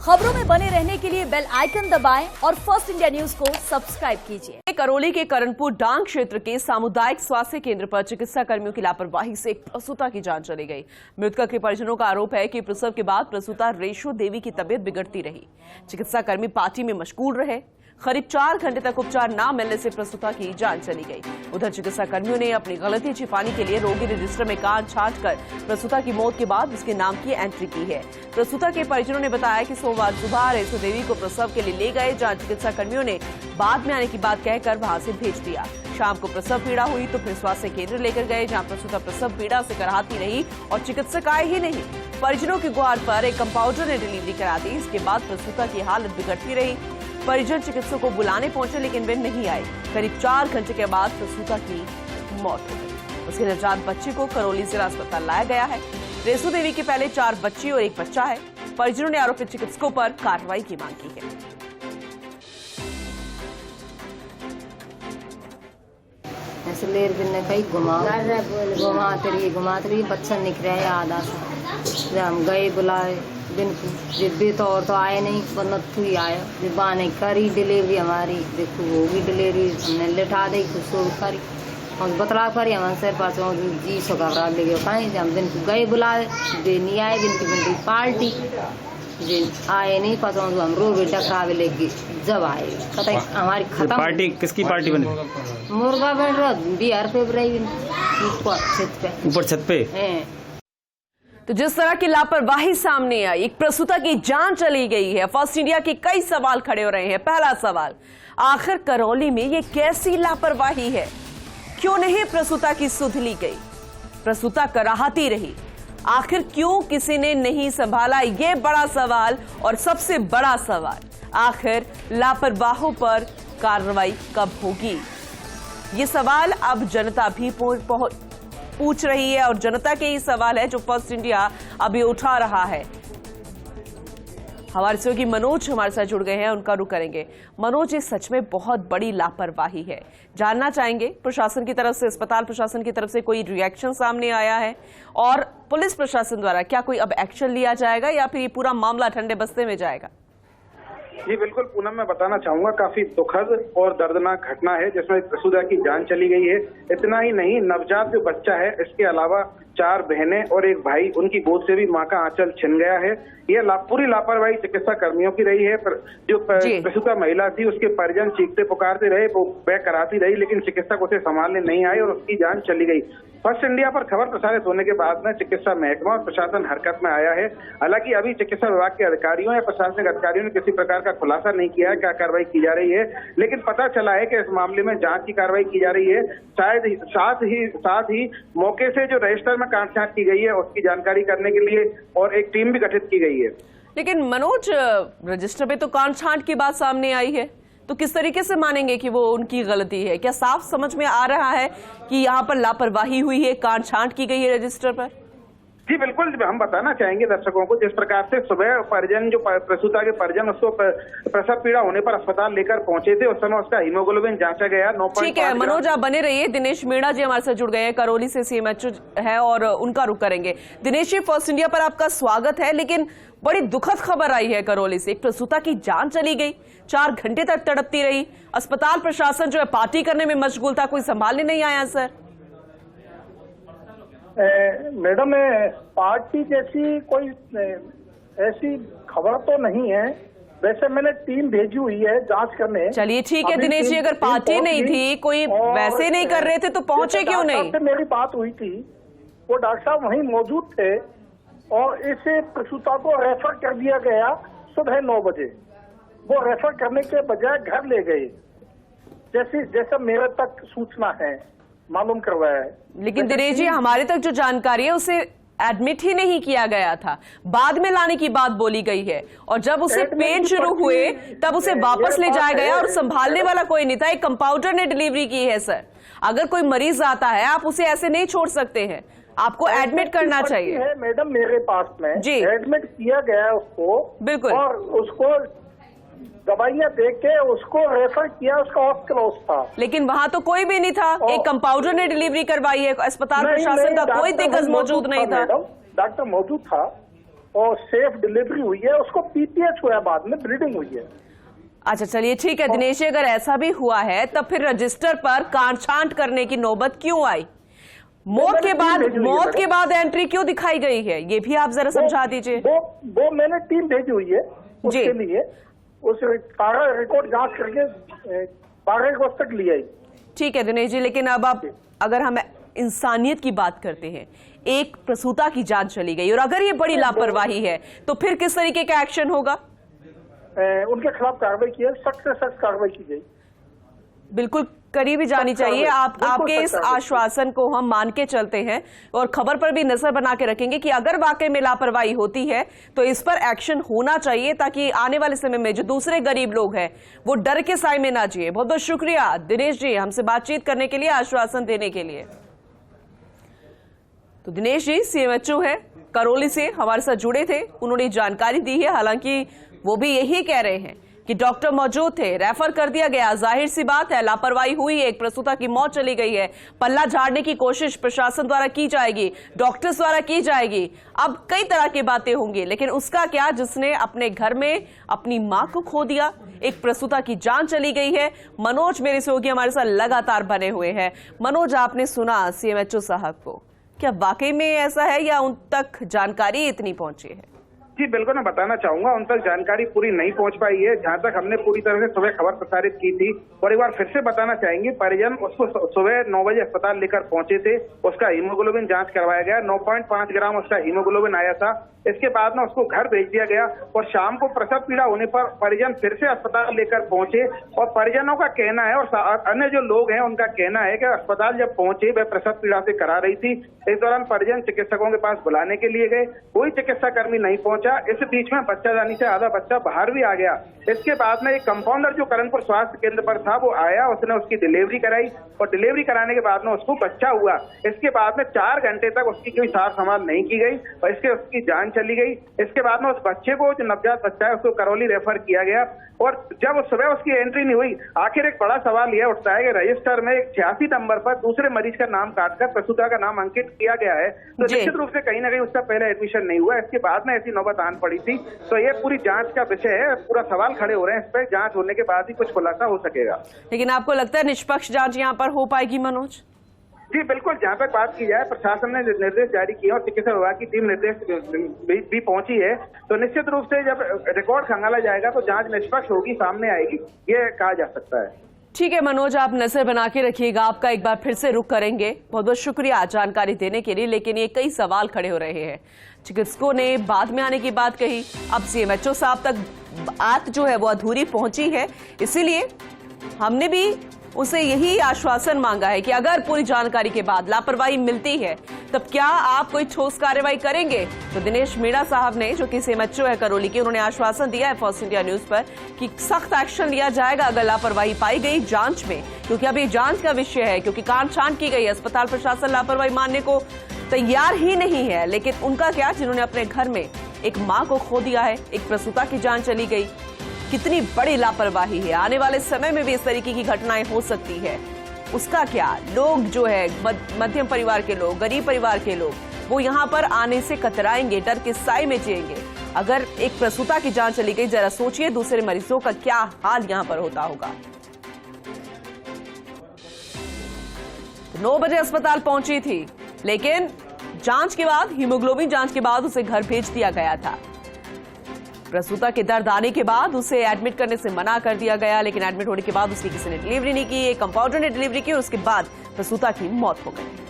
खबरों में बने रहने के लिए बेल आइकन दबाएं और फर्स्ट इंडिया न्यूज को सब्सक्राइब कीजिए। करौली के करणपुर डांग क्षेत्र के सामुदायिक स्वास्थ्य केंद्र पर चिकित्सा कर्मियों की लापरवाही से एक प्रसूता की जान चली गई। मृतक के परिजनों का आरोप है कि प्रसव के बाद प्रसूता रेशो देवी की तबीयत बिगड़ती रही। चिकित्सा कर्मी पार्टी में मशगूल रहे। करीब 4 घंटे तक उपचार न मिलने से प्रसूता की जान चली गई। उधर चिकित्सा कर्मियों ने अपनी गलती छिपाने के लिए रोगी रजिस्टर में कान छांटकर प्रसूता की मौत के बाद उसके नाम की एंट्री की है। प्रसूता के परिजनों ने बताया कि सोमवार सुबह रेशो देवी को प्रसव के लिए ले गए, जहां चिकित्सा कर्मियों ने बाद में आने की बात कहकर वहां से भेज दिया। शाम को प्रसव पीड़ा हुई तो फिर स्वास्थ्य केंद्र लेकर गए, जहां प्रसूता प्रसव पीड़ा से कराहती रही और चिकित्सक आए ही नहीं। परिजनों की गुहार पर एक कंपाउंडर ने डिलीवरी करा दी। इसके बाद प्रसूता की हालत बिगड़ती रही। परिजन चिकित्सक को बुलाने पहुंचे लेकिन वे नहीं आए। करीब 4 घंटे के बाद प्रसूता की मौत हो गई। उसके नवजात बच्चे को करौली जिला अस्पताल लाया गया है। रेशो देवी के पहले 4 बच्ची और 1 बच्चा है। परिजनों ने आरोपित चिकित्सकों पर कार्रवाई की मांग की है। लेर बिन कहीं घुमाते रही बच्चा निकल रहा है आधा सा। हम गए बुलाए दिन जिद्दी तो और तो आए नहीं, बनत्थु ही आया। जिब्बा ने करी डिलीवरी हमारी, देखो होगी डिलीवरी, हमने लिटा दी कुछ करी और बतला करी हमसे पास जी सो घबरा ले गए। कहीं हम दिन गए बुलाए दे नहीं आए। दिन की बिल्टी पार्टी जी आए नहीं, पता हम रो बेटा खावे लेगी जब आए पता हमारी खत्म। पार्टी किसकी पार्टी बनी? मुर्गा बन रहा बिहार पे ऊपर छत पे। तो जिस तरह की लापरवाही सामने आई, एक प्रसूता की जान चली गई है। फर्स्ट इंडिया के कई सवाल खड़े हो रहे हैं। पहला सवाल, आखिर करौली में ये कैसी लापरवाही है? क्यों नहीं प्रसूता की सुध ली गई? प्रसूता कराहती रही। आखिर क्यों किसी ने नहीं संभाला? ये बड़ा सवाल। और सबसे बड़ा सवाल, आखिर लापरवाहों पर कार्रवाई कब होगी? ये सवाल अब जनता भी पूछ रही है और जनता के ही सवाल है जो फर्स्ट इंडिया अभी उठा रहा है। हमारे सहयोगी मनोज हमारे साथ जुड़ गए हैं, उनका रुख करेंगे। मनोज, ये सच में बहुत बड़ी लापरवाही है। जानना चाहेंगे प्रशासन की तरफ से, अस्पताल प्रशासन की तरफ से कोई रिएक्शन सामने आया है और पुलिस प्रशासन द्वारा क्या कोई अब एक्शन लिया जाएगा या फिर ये पूरा मामला ठंडे बस्ते में जाएगा? जी बिल्कुल पूनम, मैं बताना चाहूंगा काफी दुखद और दर्दनाक घटना है जिसमें प्रसूता की जान चली गई है। इतना ही नहीं, नवजात जो बच्चा है इसके अलावा 4 बहनें और 1 भाई, उनकी गोद से भी मां का आंचल छिन गया है। यह पूरी लापरवाही चिकित्सा कर्मियों की रही है। जो प्रसूता महिला थी उसके परिजन चीखते पुकारते रहे, वो बैक कराती रही, लेकिन चिकित्सक उसे संभालने नहीं आए और उसकी जान चली गई। फर्स्ट इंडिया पर खबर प्रसारित होने के बाद में चिकित्सा महकमा और प्रशासन हरकत में आया है। हालांकि अभी चिकित्सा विभाग के अधिकारियों या प्रशासनिक अधिकारियों ने किसी प्रकार का खुलासा नहीं किया है क्या कार्रवाई की जा रही है, लेकिन पता चला है कि इस मामले में जांच की कार्रवाई की जा रही है। शायद साथ ही मौके से जो रजिस्टर में कांटछांट की गई है उसकी जानकारी करने के लिए और एक टीम भी गठित की गई है। लेकिन मनोज, रजिस्टर पे तो कांटछांट की बात सामने आई है, तो किस तरीके से मानेंगे कि वो उनकी गलती है? क्या साफ समझ में आ रहा है कि यहाँ पर लापरवाही हुई है, कांटछांट की गई है रजिस्टर पर? जी बिल्कुल, हम बताना चाहेंगे दर्शकों को, जिस प्रकार से सुबह परिजन जो प्रसूता के परिजन उसको प्रसव पीड़ा होने पर अस्पताल लेकर पहुंचे थे, उस समय उसका हीमोग्लोबिन जांचा गया 9.5। ठीक है मनोज, आप बने रहिए। दिनेश मीणा जी हमारे साथ जुड़ गए हैं, करौली से सीएमएचओ है और उनका रुख करेंगे। दिनेश जी, फर्स्ट इंडिया पर आपका स्वागत है। लेकिन बड़ी दुखद खबर आई है करौली से, एक प्रसूता की जान चली गई, 4 घंटे तक तड़पती रही। अस्पताल प्रशासन जो है पार्टी करने में मशगूल था, कोई संभालने नहीं आया। सर मैडम, पार्टी जैसी कोई ऐसी खबर तो नहीं है। वैसे मैंने टीम भेजी हुई है जांच करने। चलिए ठीक है दिनेश जी, अगर पार्टी नहीं थी, कोई वैसे नहीं कर रहे थे तो पहुंचे क्यों नहीं? से मेरी बात हुई थी, वो डॉक्टर साहब वहीं मौजूद थे और इस प्रसूता को रेफर कर दिया गया सुबह 9 बजे। वो रेफर करने के बजाय घर ले गए, जैसा मेरे तक सूचना है, मालूम करवाया है। लेकिन दिनेश जी, हमारे तक जो जानकारी है उसे एडमिट ही नहीं किया गया था, बाद में लाने की बात बोली गई है। और जब उसे पेन शुरू हुए तब उसे वापस ले जाया गया और संभालने वाला कोई नहीं था, एक कंपाउंडर ने डिलीवरी की है। सर, अगर कोई मरीज आता है आप उसे ऐसे नहीं छोड़ सकते हैं, आपको एडमिट करना चाहिए। है मैडम मेरे पास में जी, एडमिट किया गया उसको बिल्कुल, और उसको दवाइयां देख के उसको रेफर किया, उसका ऑफ क्लोज था। लेकिन वहां तो कोई भी नहीं था, एक कंपाउंडर ने डिलीवरी करवाई है, अस्पताल प्रशासन का कोई दिग्गज मौजूद नहीं था। डॉक्टर मौजूद था, और सेफ डिलीवरी हुई है। उसको पीटीएच हुआ है, बाद में ब्लीडिंग हुई है। अच्छा चलिए ठीक है दिनेश जी, अगर ऐसा भी हुआ है तब फिर रजिस्टर पर कांट-छांट करने की नौबत क्यों आई? मौत के बाद एंट्री क्यों दिखाई गई है, ये भी आप जरा समझा दीजिए। वो मैंने टीम भेजी हुई है उसके लिए, उस सारा रिकॉर्ड जांच करके 12 अगस्त तक लिया ही। ठीक है दिनेश जी, लेकिन अब आप अगर हम इंसानियत की बात करते हैं, एक प्रसूता की जान चली गई और अगर ये बड़ी लापरवाही है तो फिर किस तरीके का एक्शन होगा? उनके खिलाफ कार्रवाई की है, सख्त से सख्त कार्रवाई की गई। बिल्कुल करी भी जानी चाहिए। आपके इस आश्वासन को हम मान के चलते हैं और खबर पर भी नजर बना के रखेंगे कि अगर वाकई में लापरवाही होती है तो इस पर एक्शन होना चाहिए, ताकि आने वाले समय में जो दूसरे गरीब लोग हैं वो डर के साए में ना जिए। बहुत बहुत शुक्रिया दिनेश जी हमसे बातचीत करने के लिए, आश्वासन देने के लिए। तो दिनेश जी सीएमएचओ है करौली से, हमारे साथ जुड़े थे, उन्होंने जानकारी दी है। हालांकि वो भी यही कह रहे हैं कि डॉक्टर मौजूद थे, रेफर कर दिया गया। जाहिर सी बात है लापरवाही हुई है, एक प्रसूता की मौत चली गई है। पल्ला झाड़ने की कोशिश प्रशासन द्वारा की जाएगी, डॉक्टर्स द्वारा की जाएगी, अब कई तरह की बातें होंगी, लेकिन उसका क्या जिसने अपने घर में अपनी मां को खो दिया, एक प्रसूता की जान चली गई है। मनोज मेरे सहयोगी हमारे साथ लगातार बने हुए हैं। मनोज, आपने सुना सीएमएचओ साहब को, क्या वाकई में ऐसा है या उन तक जानकारी इतनी पहुंची है? जी बिल्कुल, मैं बताना चाहूंगा उन तक जानकारी पूरी नहीं पहुंच पाई है। जहां तक हमने पूरी तरह से सुबह खबर प्रसारित की थी, और एक बार फिर से बताना चाहेंगे, परिजन उसको सुबह 9 बजे अस्पताल लेकर पहुंचे थे। उसका हीमोग्लोबिन जांच करवाया गया, 9.5 ग्राम उसका हीमोग्लोबिन आया था। इसके बाद में उसको घर भेज दिया गया और शाम को प्रसव पीड़ा होने पर परिजन फिर से अस्पताल लेकर पहुंचे। और परिजनों का कहना है और अन्य जो लोग हैं उनका कहना है कि अस्पताल जब पहुंचे वह प्रसव पीड़ा से करा रही थी। इस दौरान परिजन चिकित्सकों के पास बुलाने के लिए गए, कोई चिकित्सा कर्मी नहीं पहुंचा। इस बीच में बच्चा जानी से आधा बच्चा बाहर भी आ गया। इसके बाद में एक कंपाउंडर जो करणपुर स्वास्थ्य केंद्र पर था वो आया, उसने उसकी डिलीवरी कराई और डिलीवरी कराने के बाद में उसको बच्चा हुआ। इसके बाद में 4 घंटे तक उसकी कोई सार संभाल नहीं की गई और उसकी जान चली गई। इसके बाद में उस बच्चे को, जो नवजात बच्चा है, उसको करौली रेफर किया गया। और जब सुबह उसकी एंट्री नहीं हुई, आखिर एक बड़ा सवाल यह उठता है कि रजिस्टर में 86 नंबर पर दूसरे मरीज का नाम काटकर प्रसूता का नाम अंकित किया गया है, तो निश्चित रूप से कहीं ना कहीं उसका पहले एडमिशन नहीं हुआ। इसके बाद में ऐसी नौबत आन पड़ी थी। तो ये पूरी जांच का विषय है, पूरा सवाल खड़े हो रहे हैं इस पर। जांच होने के बाद ही कुछ खुलासा हो सकेगा। लेकिन आपको लगता है निष्पक्ष जांच यहाँ पर हो पाएगी मनोज? जी बिल्कुल, जहां तक बात की जाए, प्रशासन ने निर्देश जारी किए और चिकित्सा विभाग की टीम निर्देश भी पहुंची है, तो निश्चित रूप से जब रिकॉर्ड खंगाला जाएगा तो जांच निष्पक्ष होगी, सामने आएगी, ये कहा जा सकता है। ठीक है मनोज, आप नजर बना के रखिएगा, आपका एक बार फिर से रुख करेंगे। बहुत बहुत शुक्रिया जानकारी देने के लिए। लेकिन ये कई सवाल खड़े हो रहे हैं। चिकित्सकों ने बाद में आने की बात कही, अब सीएमएचओ साहब तक बात जो है वो अधूरी पहुंची है, इसीलिए हमने भी उसे यही आश्वासन मांगा है कि अगर पूरी जानकारी के बाद लापरवाही मिलती है तब क्या आप कोई ठोस कार्रवाई करेंगे। तो दिनेश मीणा साहब ने, जो कि सीएमएचओ है करौली के, उन्होंने आश्वासन दिया है फर्स्ट इंडिया न्यूज पर कि सख्त एक्शन लिया जाएगा अगर लापरवाही पाई गई जांच में, क्योंकि अभी जांच का विषय है, क्योंकि कांट-छांट की गई। अस्पताल प्रशासन लापरवाही मानने को तैयार ही नहीं है। लेकिन उनका क्या, जिन्होंने अपने घर में एक मां को खो दिया है, एक प्रसूता की जान चली गई, कितनी बड़ी लापरवाही है। आने वाले समय में भी इस तरीके की घटनाएं हो सकती है, उसका क्या। लोग जो है मध्यम परिवार के लोग, गरीब परिवार के लोग, वो यहाँ पर आने से कतराएंगे, डर के साए में जिएंगे। अगर एक प्रसूता की जान चली गई, जरा सोचिए दूसरे मरीजों का क्या हाल यहाँ पर होता होगा। 9 बजे अस्पताल पहुंची थी, लेकिन जांच के बाद, हीमोग्लोबिन जांच के बाद उसे घर भेज दिया गया था। प्रसूता के दर्द आने के बाद उसे एडमिट करने से मना कर दिया गया, लेकिन एडमिट होने के बाद उसकी किसी ने डिलीवरी नहीं की, एक कंपाउंडर ने डिलीवरी की और उसके बाद प्रसूता की मौत हो गई।